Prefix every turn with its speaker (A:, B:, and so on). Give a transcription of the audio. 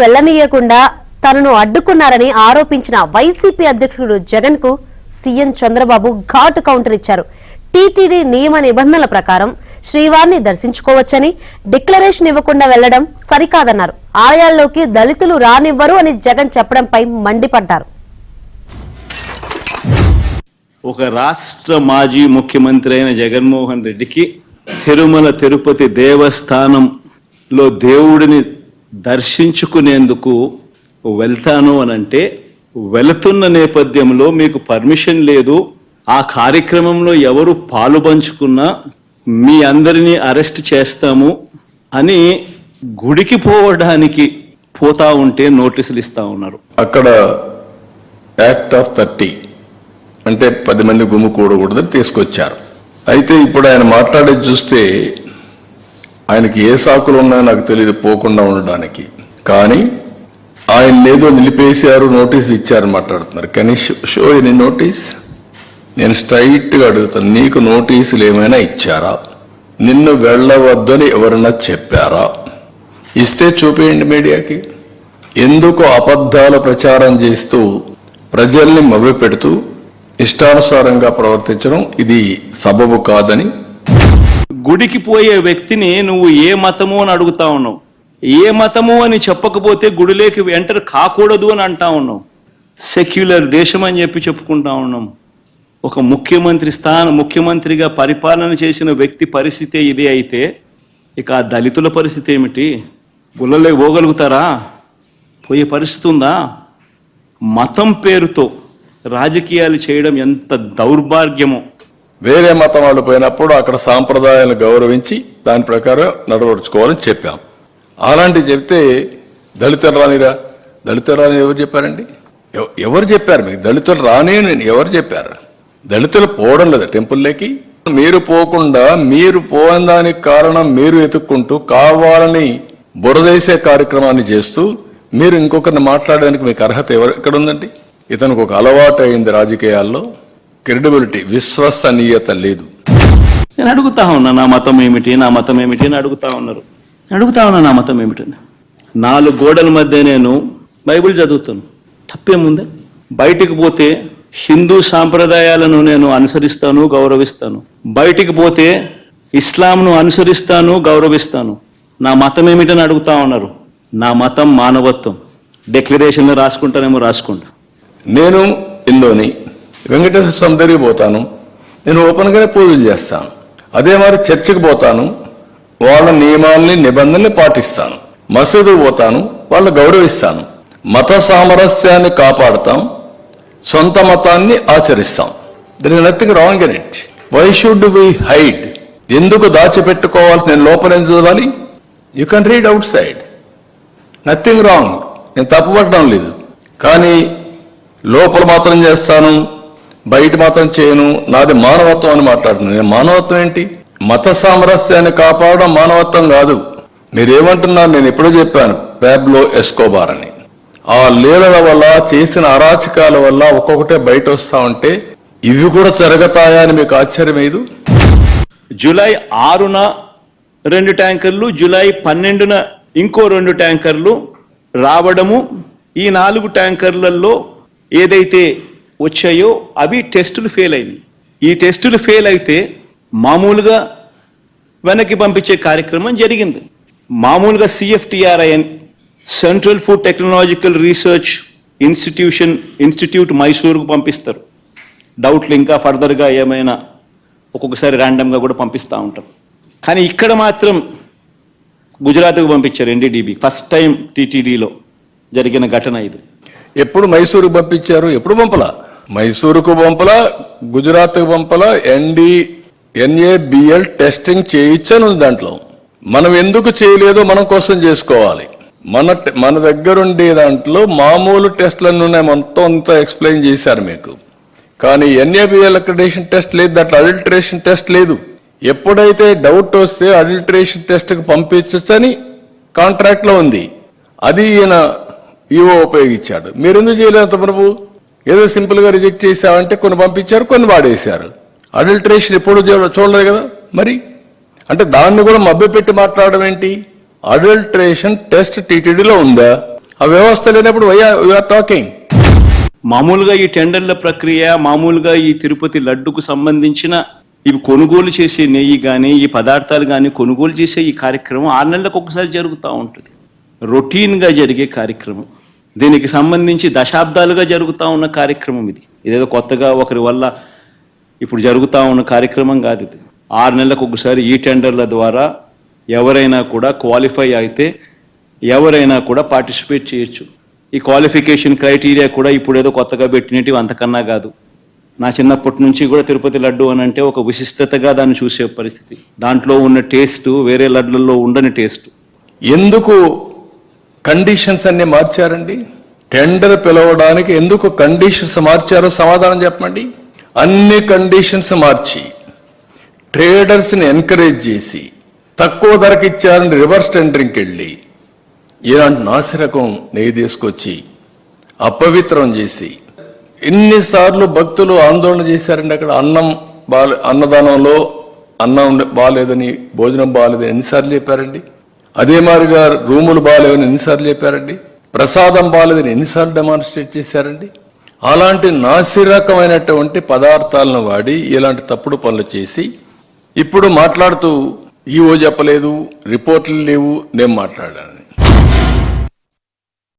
A: వెళ్లనీయకుండా తనను అడ్డుకున్నారని ఆరోపించిన వైసీపీ అధ్యక్షుడు జగన్ కు సీఎం చంద్రబాబు ఘాటు కౌంటర్ ఇచ్చారు. టీటీడీ నియమ నిబంధనల ప్రకారం శ్రీవారిని దర్శించుకోవచ్చని, డిక్లరేషన్ ఇవ్వకుండా వెళ్లడం సరికాదన్నారు. ఆలయాల్లోకి దళితులు రానివ్వరు అని జగన్ చెప్పడంపై మండిపడ్డారు.
B: ఒక రాష్ట్ర మాజీ ముఖ్యమంత్రి అయిన జగన్మోహన్ రెడ్డికి తిరుమల తిరుపతి దేవస్థానంలో దేవుడిని దర్శించుకునేందుకు వెళ్తాను అనంటే, వెళుతున్న నేపథ్యంలో మీకు పర్మిషన్ లేదు, ఆ కార్యక్రమంలో ఎవరు పాలు పంచుకున్నా మీ అందరినీ అరెస్ట్ చేస్తాము అని గుడికి పోవడానికి పోతా ఉంటే నోటీసులు ఇస్తా ఉన్నారు.
C: అక్కడ యాక్ట్ ఆఫ్ 30 అంటే 10 మంది గుమ్ముకూడకూడదని తీసుకొచ్చారు. అయితే ఇప్పుడు ఆయన మాట్లాడేది చూస్తే ఆయనకి ఏ సాకులు ఉన్నాయో నాకు తెలియదు పోకుండా ఉండడానికి. కానీ ఆయన ఏదో నిలిపేశారు, నోటీస్ ఇచ్చారని మాట్లాడుతున్నారు. Can you show any notice? నేను స్ట్రైట్గా అడుగుతాను, నీకు నోటీసులు ఏమైనా ఇచ్చారా? నిన్ను వెళ్ళవద్దని ఎవరైనా చెప్పారా? ఇస్తే చూపేయండి మీడియాకి. ఎందుకు అబద్ధాల ప్రచారం చేస్తూ ప్రజల్ని మభ్యపెడుతూ ఇష్టానుసారంగా ప్రవర్తించడం ఇది సబబు కాదని.
B: గుడికి పోయే వ్యక్తిని నువ్వు ఏ మతము అని అడుగుతా ఉన్నావు. ఏ మతము అని చెప్పకపోతే గుడిలోకి ఎంటర్ కాకూడదు అని అంటా ఉన్నావు. సెక్యులర్ దేశం అని చెప్పుకుంటా ఉన్నాం. ఒక ముఖ్యమంత్రిగా పరిపాలన చేసిన వ్యక్తి పరిస్థితి ఇదే అయితే ఇక ఆ దళితుల పరిస్థితి ఏమిటి? గుళ్ళలో పోగలుగుతారా? పోయే పరిస్థితి ఉందా? మతం పేరుతో రాజకీయాలు చేయడం ఎంత దౌర్భాగ్యమో.
C: వేరే మతం వాళ్ళు పోయినప్పుడు అక్కడ సాంప్రదాయాలను గౌరవించి దాని ప్రకారం నడవడుచుకోవాలని చెప్పాం. అలాంటివి చెప్తే దళితులు రానిరా, దళితులు రాని ఎవరు చెప్పారండి? ఎవరు చెప్పారు మీకు? దళితులు రాని ఎవరు చెప్పారు? దళితులు పోవడం లేదా టెంపుల్లోకి? మీరు పోకుండా మీరు పోయిన దానికి కారణం మీరు ఎత్తుక్కుంటూ కావాలని బురదేసే కార్యక్రమాన్ని చేస్తూ మీరు ఇంకొకరిని మాట్లాడడానికి మీకు అర్హత ఎక్కడ ఉందండి? ఇతనికి ఒక అలవాటు అయింది రాజకీయాల్లో, క్రెడిబిలిటీ, విశ్వసనీయత లేదు.
B: నేను అడుగుతా ఉన్నా నా మతం ఏమిటి, నా మతం ఏమిటి అని అడుగుతా ఉన్నారు. నా మతం ఏమిటని 4 గోడల మధ్య నేను బైబిల్ చదువుతాను, తప్పేముంది? బయటికి పోతే హిందూ సాంప్రదాయాలను నేను అనుసరిస్తాను, గౌరవిస్తాను. బయటికి పోతే ఇస్లాంను అనుసరిస్తాను, గౌరవిస్తాను. నా మతం ఏమిటని అడుగుతా ఉన్నారు. నా మతం మానవత్వం. డిక్లరేషన్లో రాసుకుంటానేమో రాసుకుంటా.
C: నేను హిందూని, వెంకటేశ్వర స్వామి దగ్గరికి పోతాను, నేను ఓపెన్గానే పూజలు చేస్తాను. అదే మరి చర్చికి పోతాను, వాళ్ళ నియమాల్ని నిబంధనల్ని పాటిస్తాను. మసీదుకు పోతాను, వాళ్ళు గౌరవిస్తాను. మత సామరస్యాన్ని కాపాడుతాం, సొంత మతాన్ని ఆచరిస్తాం. There is nothing wrong in it. Why should we hide? ఎందుకు దాచిపెట్టుకోవాల్సి? నేను లోపల ఏం చదవాలి? You can read outside, nothing wrong. నేను తప్పుపడడం లేదు. కానీ లోపల మాత్రం చేస్తాను, బయట మాత్రం చేయను, నాది మానవత్వం అని మాట్లాడుతున్నాను. నేను మానవత్వం ఏంటి? మత సామరస్యాన్ని కాపాడడం మానవత్వం కాదు. మీరేమంటున్నారు? నేను ఎప్పుడో చెప్పాను పాబ్లో ఎస్కోబార్ అని. ఆ లీలల వల్ల, చేసిన అరాచకాల వల్ల ఒక్కొక్కటే బయట వస్తా ఉంటే ఇవి కూడా జరుగుతాయా అని మీకు ఆశ్చర్యం లేదు?
B: జూలై 6న 2 ట్యాంకర్లు, జూలై 12న ఇంకో 2 ట్యాంకర్లు రావడము. ఈ 4 ట్యాంకర్లలో ఏదైతే వచ్చాయో అవి టెస్టులు ఫెయిల్ అయినాయి. ఈ టెస్టులు ఫెయిల్ అయితే మామూలుగా వెనక్కి పంపించే కార్యక్రమం జరిగింది. మామూలుగా CFTRI central food technological research institute మైసూరుకు పంపిస్తారు. డౌట్లు ఇంకా ఫర్దర్గా ఏమైనా ఒక్కొక్కసారి ర్యాండమ్గా కూడా పంపిస్తూ ఉంటారు. కానీ ఇక్కడ మాత్రం గుజరాత్కు పంపించారు NDDB. ఫస్ట్ టైం TTDలో జరిగిన ఘటన ఇది.
C: ఎప్పుడు మైసూరుకు పంపించారు? ఎప్పుడు పంపలా? మైసూరుకు పంపలా, గుజరాత్కు పంపలా. NABL టెస్టింగ్ చేయించను దాంట్లో. మనం ఎందుకు చేయలేదో మనం కోసం చేసుకోవాలి. మన దగ్గరుండే దాంట్లో మామూలు టెస్ట్లన్నీ ఉన్నాయి, మొత్తం అంతా ఎక్స్ప్లెయిన్ చేశారు మీకు. కానీ NABL అక్రిడేషన్ టెస్ట్ లేదు, దాంట్లో అడల్టరేషన్ టెస్ట్ లేదు. ఎప్పుడైతే డౌట్ వస్తే అడల్టరేషన్ టెస్ట్కి పంపించని కాంట్రాక్ట్లో ఉంది. అది ఈయన ఈవో ఉపయోగించాడు. మీరు ఎందుకు చేయలేదు ప్రభు? ఏదో సింపుల్గా రిజెక్ట్ చేశామంటే కొన్ని పంపించారు, కొన్ని వాడేశారు. అడల్టరేషన్ ఎప్పుడు చూడలేదు కదా మరి. అంటే దాన్ని కూడా మభ్యపెట్టి మాట్లాడడం ఏంటి? అడల్టరేషన్ టెస్ట్ TTDలో ఉందా? ఆ వ్యవస్థ లేనప్పుడు వీఆర్ టాకింగ్.
B: మామూలుగా ఈ టెండర్ల ప్రక్రియ, మామూలుగా ఈ తిరుపతి లడ్డుకు సంబంధించిన ఇవి కొనుగోలు చేసే నెయ్యి కానీ ఈ పదార్థాలు కానీ కొనుగోలు చేసే ఈ కార్యక్రమం 6 నెలలకు ఒకసారి జరుగుతూ ఉంటుంది. రొటీన్గా జరిగే కార్యక్రమం. దీనికి సంబంధించి దశాబ్దాలుగా జరుగుతూ ఉన్న కార్యక్రమం ఇది. ఇదేదో కొత్తగా ఒకరి వల్ల ఇప్పుడు జరుగుతూ ఉన్న కార్యక్రమం కాదు ఇది. 6 నెలలకు ఒకసారి ఈ టెండర్ల ద్వారా ఎవరైనా కూడా క్వాలిఫై అయితే ఎవరైనా కూడా పార్టిసిపేట్ చేయొచ్చు. ఈ క్వాలిఫికేషన్ క్రైటీరియా కూడా ఇప్పుడు ఏదో కొత్తగా పెట్టినట్టు అంతకన్నా కాదు. నా చిన్నప్పటి నుంచి కూడా తిరుపతి లడ్డు అని అంటే ఒక విశిష్టతగా దాన్ని చూసే పరిస్థితి. దాంట్లో ఉన్న టేస్ట్ వేరే లడ్లలో ఉండని టేస్ట్.
C: ఎందుకు కండిషన్స్ అన్ని మార్చారండి? టెండర్ పిలవడానికి ఎందుకు కండిషన్స్ మార్చారో సమాధానం చెప్పండి. అన్ని కండిషన్స్ మార్చి ట్రేడర్స్ని ఎంకరేజ్ చేసి తక్కువ ధరకు ఇచ్చారని రివర్స్ టెండరింగ్కి వెళ్ళి ఇలాంటి నాసిరకం నెయ్యి తీసుకొచ్చి అపవిత్రం చేసి ఎన్నిసార్లు భక్తులు ఆందోళన చేశారండి. అక్కడ అన్నదానంలో అన్నం బాగాలేదని, భోజనం బాగాలేదని ఎన్నిసార్లు చెప్పారండి. అదే మాదిరిగా రూములు బాగాలేవని ఎన్నిసార్లు చెప్పారండి. ప్రసాదం బాగాలేదని ఎన్నిసార్లు డెమాన్స్ట్రేట్ చేశారండి. అలాంటి నాసిరకమైనటువంటి పదార్థాలను వాడి ఇలాంటి తప్పుడు పనులు చేసి ఇప్పుడు మాట్లాడుతూ ఈవో చెప్పలేదు, రిపోర్ట్లు లేవు, నేను మాట్లాడాను.